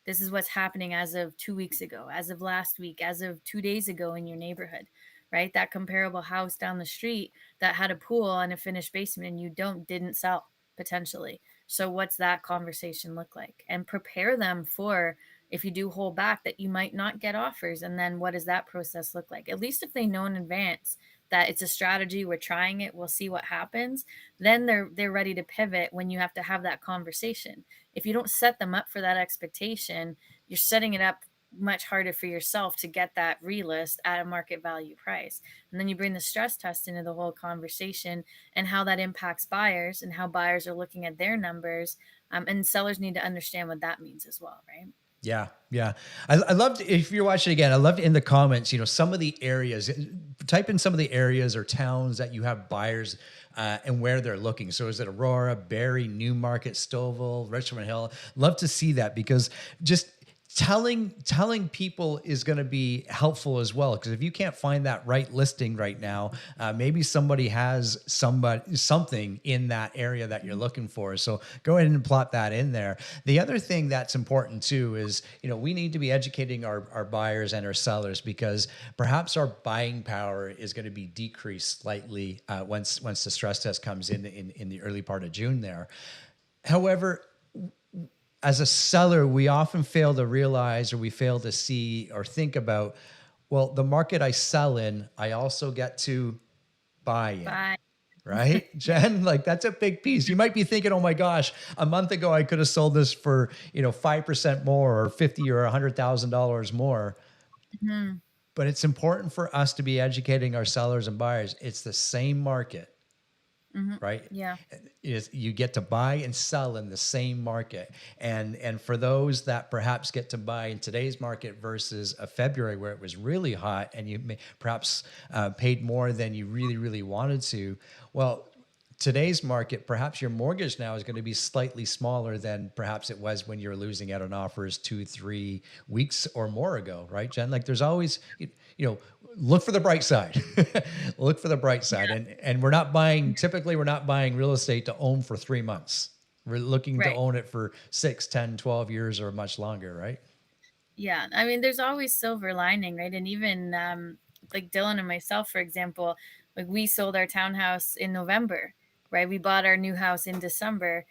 This is what's happening as of 2 weeks ago, as of last week, as of 2 days ago in your neighborhood, right? That comparable house down the street that had a pool and a finished basement and you didn't sell potentially. So what's that conversation look like? And prepare them for, if you do hold back, that you might not get offers. And then what does that process look like? At least if they know in advance, that it's a strategy, we're trying it, we'll see what happens, then they're ready to pivot when you have to have that conversation. If you don't set them up for that expectation, you're setting it up much harder for yourself to get that relist at a market value price. And then you bring the stress test into the whole conversation and how that impacts buyers and how buyers are looking at their numbers. And sellers need to understand what that means as well, right? Yeah. Yeah. I loved, if you're watching again, I loved in the comments, some of the areas, type in some of the areas or towns that you have buyers and where they're looking. So is it Aurora, Barrie, Newmarket, Stouffville, Richmond Hill? Love to see that, because just telling people is going to be helpful as well. Because if you can't find that right listing right now, maybe somebody has something in that area that you're looking for. So go ahead and plot that in there. The other thing that's important too is, we need to be educating our buyers and our sellers, because perhaps our buying power is going to be decreased slightly once the stress test comes in the early part of June there. However, as a seller, we often fail to realize, or we fail to see or think about, well, the market I sell in, I also get to buy in. Right, Jen? Like, that's a big piece. You might be thinking, oh my gosh, a month ago I could have sold this for 5% more, or $50,000 or $100,000 more. Mm-hmm. But it's important for us to be educating our sellers and buyers. It's the same market. Mm-hmm. Right? Yeah. You get to buy and sell in the same market. And for those that perhaps get to buy in today's market versus a February where it was really hot and you may perhaps paid more than you really, really wanted to, well, today's market, perhaps your mortgage now is going to be slightly smaller than perhaps it was when you're losing out on offers 2-3 weeks or more ago, right, Jen? Like, there's always, look for the bright side. Look for the bright side. Yeah. And typically we're not buying real estate to own for 3 months. We're looking to own it for 6, 10, 12 years or much longer, right? Yeah. I mean, there's always silver lining, right? And even like Dylan and myself, for example, like, we sold our townhouse in November, right? We bought our new house in December.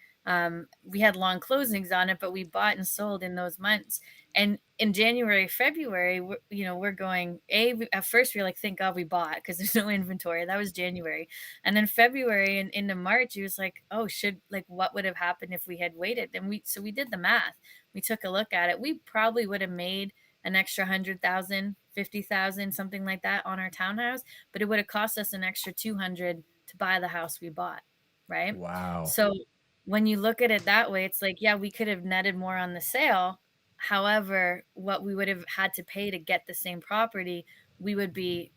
We had long closings on it, but we bought and sold in those months. And in January, February, we're going, at first we were like, thank God we bought, because there's no inventory. That was January. And then February and into March, it was like, oh, what would have happened if we had waited? And we did the math. We took a look at it. We probably would have made an extra 100,000, 50,000, something like that on our townhouse, but it would have cost us an extra 200 to buy the house we bought. Right. Wow. So when you look at it that way, it's like, yeah, we could have netted more on the sale. However, what we would have had to pay to get the same property, we would be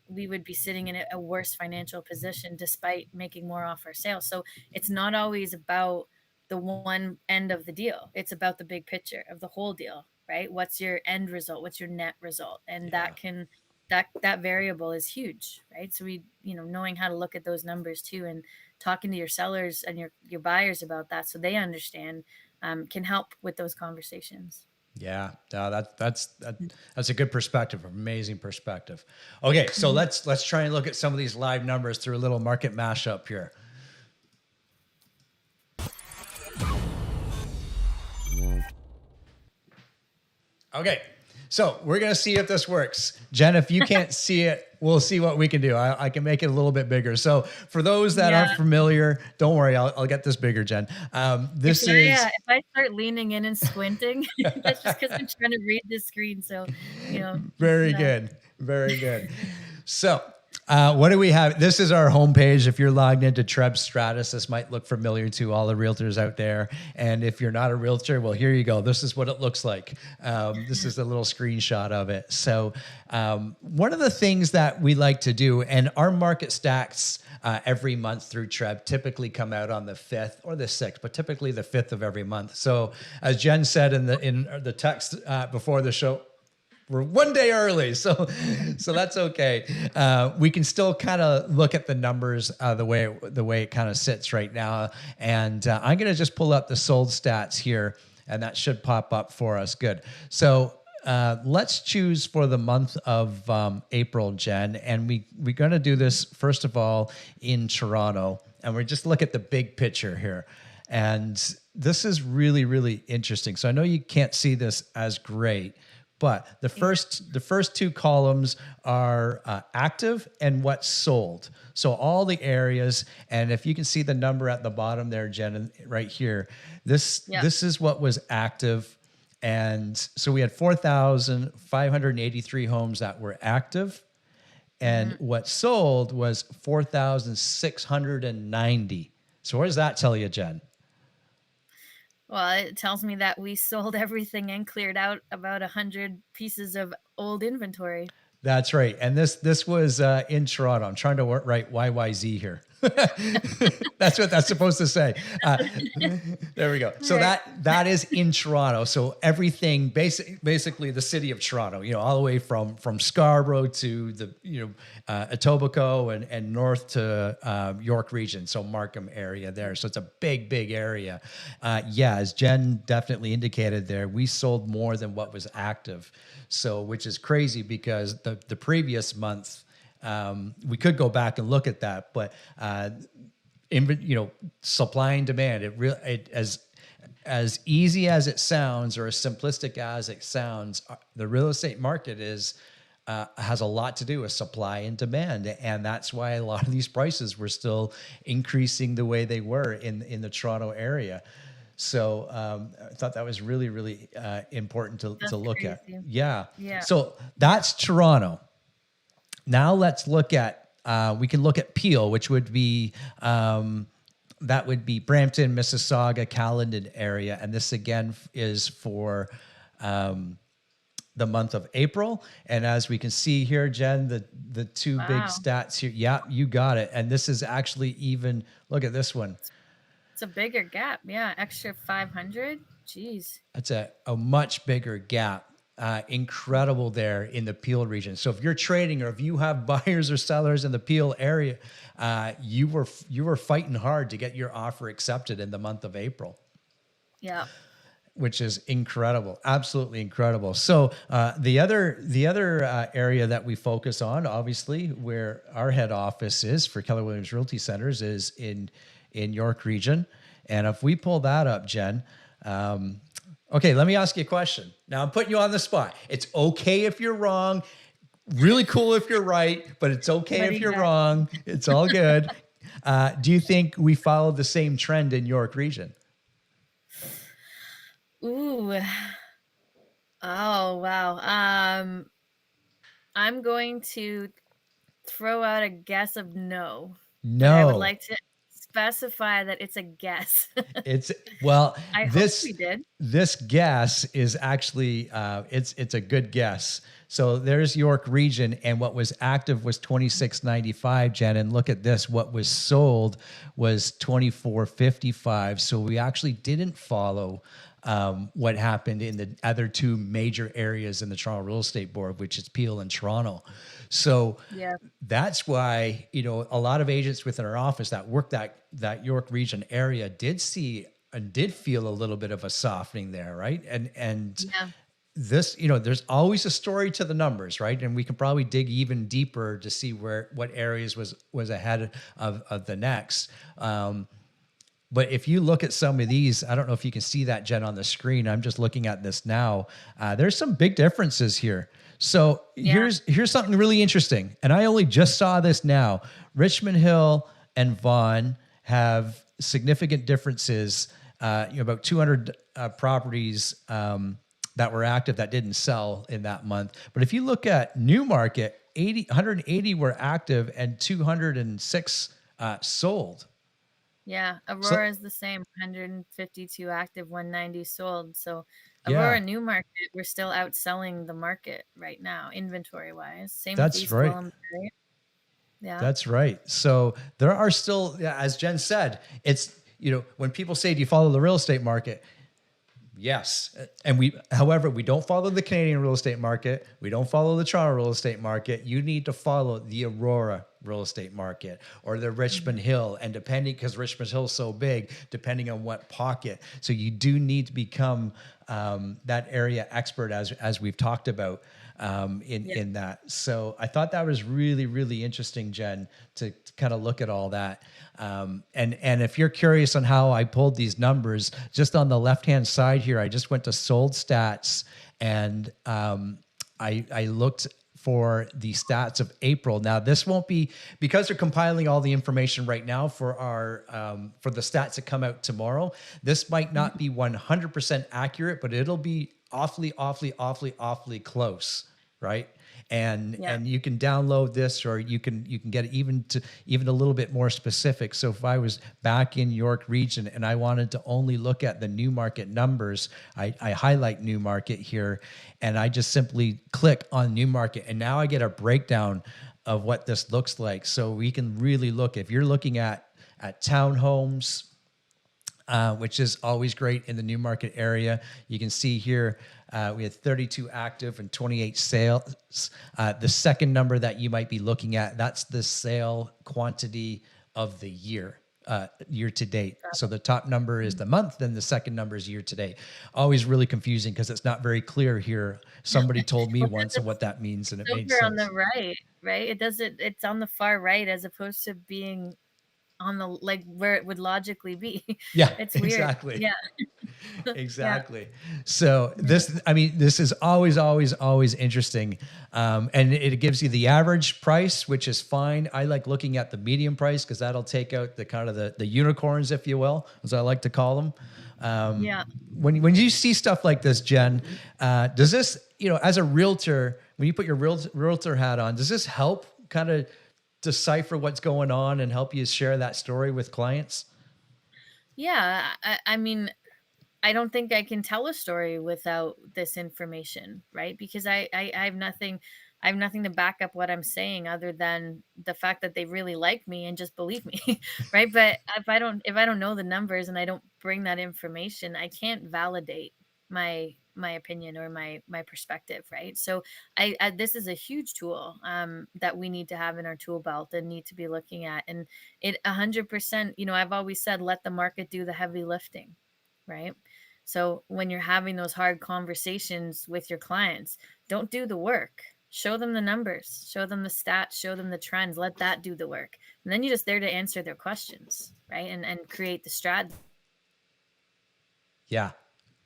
sitting in a worse financial position despite making more off our sale. So it's not always about the one end of the deal. It's about the big picture of the whole deal, right? What's your end result? What's your net result? And that variable is huge, right? So knowing how to look at those numbers too, and talking to your sellers and your buyers about that, so they understand, can help with those conversations. Yeah, that's a good perspective, amazing perspective. Okay, so let's try and look at some of these live numbers through a little market mashup here. Okay, so we're going to see if this works. Jen, if you can't see it, we'll see what we can do. I can make it a little bit bigger. So for those that aren't familiar, don't worry, I'll get this bigger, Jen. If I start leaning in and squinting, that's just because I'm trying to read the screen. So, Very good. Very good. So what do we have? This is our homepage. If you're logged into Treb Stratus, this might look familiar to all the realtors out there. And if you're not a realtor, well, here you go. This is what it looks like. This is a little screenshot of it. So one of the things that we like to do, and our market stats every month through Treb typically come out on the 5th or the 6th, but typically the 5th of every month. So as Jen said in the text before the show, we're one day early, so that's okay. We can still kind of look at the numbers the way it kind of sits right now, and I'm going to just pull up the sold stats here, and that should pop up for us. Good. So let's choose for the month of April, Jen, and we're going to do this first of all in Toronto, and we just look at the big picture here, and this is really, really interesting. So I know you can't see this as great, But the first two columns are active and what's sold. So all the areas, and if you can see the number at the bottom there, Jen, right here, this is what was active. And so we had 4,583 homes that were active, and what sold was 4,690. So what does that tell you, Jen? Well, it tells me that we sold everything and cleared out about 100 pieces of old inventory. That's right. And this was in Toronto. I'm trying to write YYZ here. That's what that's supposed to say. There we go. So that is in Toronto. So everything, basically the city of Toronto, all the way from Scarborough to the, Etobicoke and north to York region. So Markham area there. So it's a big, big area. As Jen definitely indicated there, we sold more than what was active. So, which is crazy because the previous month, we could go back and look at that, but supply and demand. As easy as it sounds, or as simplistic as it sounds, the real estate market has a lot to do with supply and demand, and that's why a lot of these prices were still increasing the way they were in the Toronto area. So I thought that was really, really important to look crazy. at. Yeah. So that's Toronto. Now let's look at, we can look at Peel, which would be, that would be Brampton, Mississauga, Caledon area. And this again is for the month of April. And as we can see here, Jen, the two big stats here. Yeah, you got it. And this is actually even, look at this one. It's a bigger gap. Yeah. Extra 500. Jeez. That's a much bigger gap. Incredible there in the Peel region. So if you're trading, or if you have buyers or sellers in the Peel area, you were fighting hard to get your offer accepted in the month of April. Yeah. Which is incredible. Absolutely incredible. So the other area that we focus on, obviously, where our head office is for Keller Williams Realty Centers, is in York region. And if we pull that up, Jen, okay, let me ask you a question. Now I'm putting you on the spot. It's okay if you're wrong. Really cool if you're right, but it's okay if you're wrong. It's all good. Do you think we followed the same trend in York region? Ooh. Oh, wow. I'm going to throw out a guess of no. No. I would like to specify that it's a guess. I hope we did. This guess is actually it's a good guess. So there's York region, and what was active was 2695, Jen, and look at this, what was sold was 2455. So we actually didn't follow what happened in the other two major areas in the Toronto Real Estate Board, which is Peel and Toronto. So that's why, a lot of agents within our office that work that York region area did see and did feel a little bit of a softening there, right? And this, there's always a story to the numbers, right? And we can probably dig even deeper to see what areas was ahead of the next. But if you look at some of these, I don't know if you can see that, Jen, on the screen. I'm just looking at this now. There's some big differences here. So here's something really interesting. And I only just saw this now. Richmond Hill and Vaughan have significant differences, about 200 properties that were active that didn't sell in that month. But if you look at Newmarket, 180 were active and 206 sold. Yeah, Aurora is the same, 152 active, 190 sold. So Aurora Newmarket, we're still outselling the market right now, inventory-wise. Same with East Williams, right? Yeah. That's right. So there are still, as Jen said, it's, when people say, do you follow the real estate market? Yes. And however, we don't follow the Canadian real estate market. We don't follow the Toronto real estate market. You need to follow the Aurora real estate market or the Richmond Hill. And depending, because Richmond Hill is so big, depending on what pocket. So you do need to become that area expert as we've talked about. in that. So I thought that was really, really interesting, Jen, to kind of look at all that. And if you're curious on how I pulled these numbers, just on the left-hand side here, I just went to sold stats, and I looked for the stats of April. Now, this won't be, because they're compiling all the information right now for our for the stats that come out tomorrow. This might not be 100% accurate, but it'll be awfully close, right? And you can download this, or you can get it even a little bit more specific. So if I was back in York region and I wanted to only look at the new market numbers, I highlight new market here, and I just simply click on new market, and now I get a breakdown of what this looks like. So we can really look, if you're looking at townhomes, which is always great in the new market area. You can see here we had 32 active and 28 sales. The second number that you might be looking at, that's the sale quantity of the year to date. So the top number is the month, then the second number is year to date. Always really confusing because it's not very clear here. Somebody told me once what that means, and it made sense. On the right? It's on the far right as opposed to being on the, like, where it would logically be. Yeah, it's weird. Exactly. Yeah. Exactly. So this is always interesting. And it gives you the average price, which is fine. I like looking at the median price because that'll take out the kind of the unicorns, if you will, as I like to call them. When you see stuff like this, Jen, does this, as a realtor, when you put your realtor hat on, does this help kind of decipher what's going on and help you share that story with clients? Yeah. I mean, I don't think I can tell a story without this information, right? Because I have nothing to back up what I'm saying other than the fact that they really like me and just believe me, right? But if I don't know the numbers and I don't bring that information, I can't validate my opinion or my perspective, right? So this is a huge tool that we need to have in our tool belt and need to be looking at. And it 100%, I've always said, let the market do the heavy lifting, right? So when you're having those hard conversations with your clients, don't do the work. Show them the numbers, show them the stats, show them the trends, let that do the work. And then you're just there to answer their questions, right? And create the strategy. Yeah.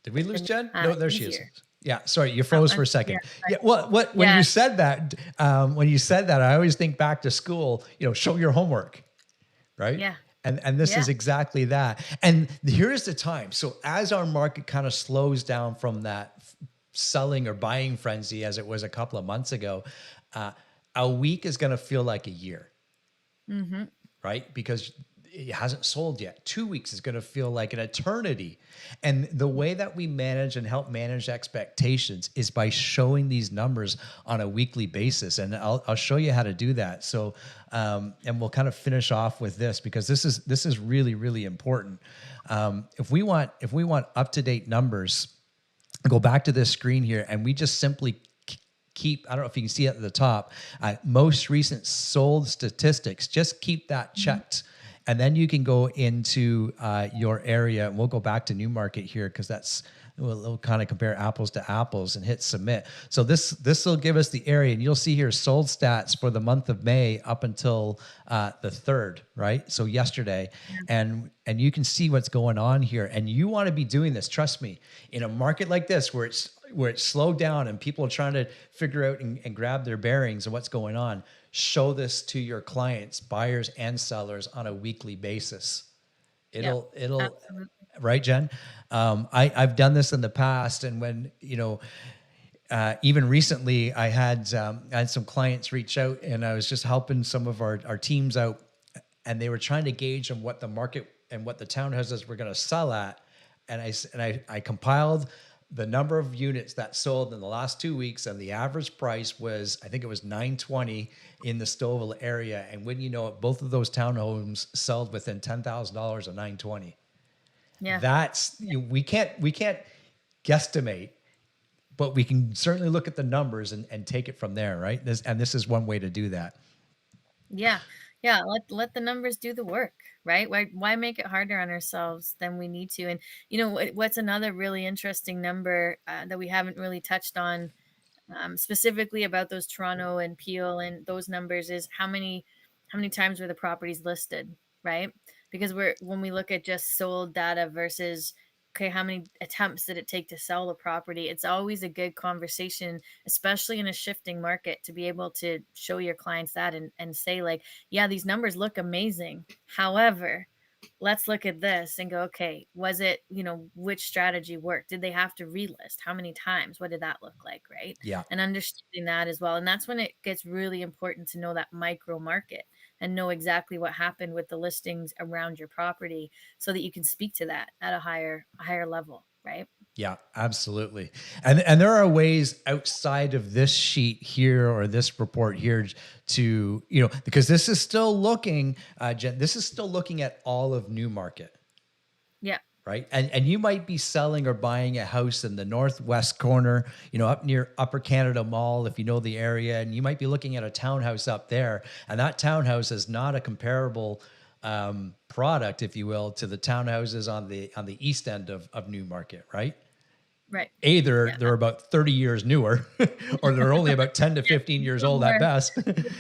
Did we lose Jen? No, there she is. Yeah. Sorry, you froze for a second. Yeah. When you said that, I always think back to school, show your homework, right? Yeah. And this is exactly that. And here's the time. So as our market kind of slows down from that selling or buying frenzy as it was a couple of months ago, a week is going to feel like a year, right? Because it hasn't sold yet. 2 weeks is going to feel like an eternity. And the way that we manage and help manage expectations is by showing these numbers on a weekly basis. And I'll show you how to do that. So, and we'll kind of finish off with this because this is really, really important. If we want up-to-date numbers, go back to this screen here, and we just simply keep, I don't know if you can see it at the top, most recent sold statistics, just keep that checked. And then you can go into your area, and we'll go back to new market here because we'll kind of compare apples to apples and hit submit. So this will give us the area, and you'll see here sold stats for the month of May up until the 3rd, right? So yesterday, and you can see what's going on here. And you want to be doing this, trust me, in a market like this where it's slowed down and people are trying to figure out and grab their bearings of what's going on. Show this to your clients, buyers and sellers, on a weekly basis. It'll right, Jen? I've done this in the past, and when even recently, I had some clients reach out, and I was just helping some of our teams out, and they were trying to gauge on what the market and what the townhouses were going to sell at, and I compiled the number of units that sold in the last 2 weeks, and the average price was, I think it was $920 in the Stouffville area. And when you know it, both of those townhomes sold within $10,000 of $920. Yeah, we can't guesstimate, but we can certainly look at the numbers and take it from there, right? This is one way to do that. Yeah. Let the numbers do the work, right? Why make it harder on ourselves than we need to? And what's another really interesting number that we haven't really touched on specifically about those Toronto and Peel and those numbers is how many times were the properties listed, right? Because when we look at just sold data versus, okay, how many attempts did it take to sell the property? It's always a good conversation, especially in a shifting market, to be able to show your clients that and say like, yeah, these numbers look amazing. However, let's look at this and go, okay, was it, which strategy worked? Did they have to relist? How many times? What did that look like? Right. Yeah. And understanding that as well. And that's when it gets really important to know that micro market and know exactly what happened with the listings around your property so that you can speak to that at a higher level. Right. Yeah, absolutely. And there are ways outside of this sheet here or this report here to, because this is still looking, Jen, this is still looking at all of Newmarket. Yeah. Right. And you might be selling or buying a house in the northwest corner, up near Upper Canada Mall, if you know the area, and you might be looking at a townhouse up there. And that townhouse is not a comparable product, if you will, to the townhouses on the east end of Newmarket, right? Right. Either they're about 30 years newer or they're only about 10 to 15 years old at best.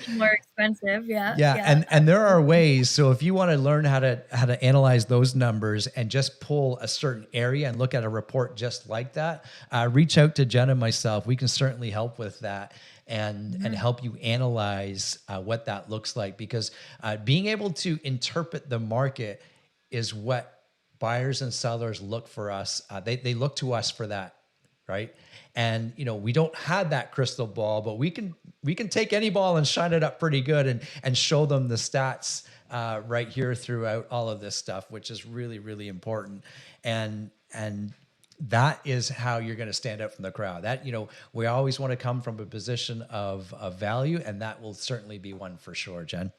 More expensive. Yeah. Yeah. And there are ways. So if you want to learn how to analyze those numbers and just pull a certain area and look at a report just like that, reach out to Jen and myself. We can certainly help with that and help you analyze what that looks like, because being able to interpret the market is what buyers and sellers look for us. They look to us for that, right? And we don't have that crystal ball, but we can take any ball and shine it up pretty good and show them the stats right here throughout all of this stuff, which is really, really important. And that is how you're going to stand out from the crowd. That we always want to come from a position of value, and that will certainly be one for sure, Jen.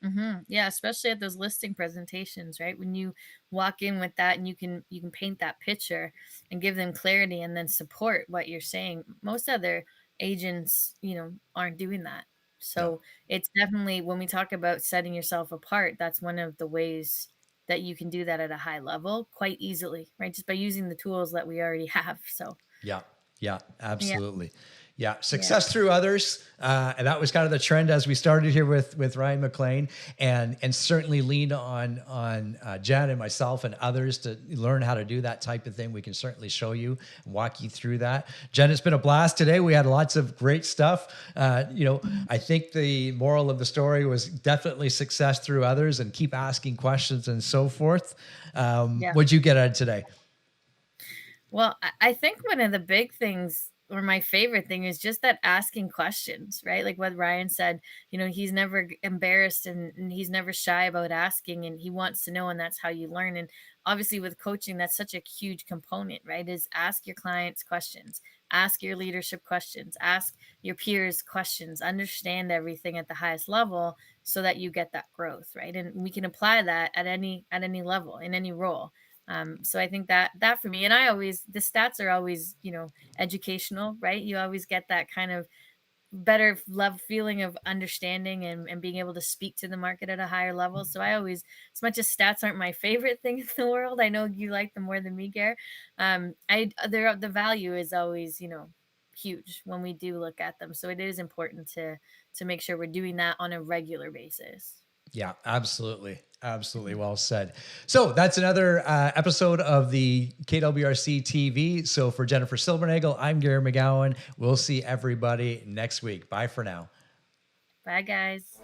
Mm-hmm. Yeah, especially at those listing presentations, right? When you walk in with that and you can paint that picture and give them clarity and then support what you're saying. Most other agents, aren't doing that. So it's definitely, when we talk about setting yourself apart, that's one of the ways that you can do that at a high level quite easily, right? Just by using the tools that we already have. So yeah, absolutely. Yeah, success through others, and that was kind of the trend as we started here with Ryan McLean, and certainly lean on Jen and myself and others to learn how to do that type of thing. We can certainly show you and walk you through that. Jen, it's been a blast today. We had lots of great stuff. I think the moral of the story was definitely success through others and keep asking questions and so forth. What'd you get out of today? Well, I think one of the big things, or my favorite thing, is just that asking questions, right? Like what Ryan said, he's never embarrassed and he's never shy about asking, and he wants to know, and that's how you learn. And obviously with coaching, that's such a huge component, right? Is ask your clients questions, ask your leadership questions, ask your peers questions, understand everything at the highest level so that you get that growth, right? And we can apply that at any level, in any role. So I think that for me, and the stats are always, educational, right? You always get that kind of better love feeling of understanding and being able to speak to the market at a higher level. So I always, as much as stats aren't my favorite thing in the world, I know you like them more than me, Gare. The value is always, huge when we do look at them. So it is important to make sure we're doing that on a regular basis. Yeah, absolutely. Absolutely. Well said. So that's another episode of the KWRC TV. So for Jennifer Silbernagel, I'm Gary McGowan. We'll see everybody next week. Bye for now. Bye, guys.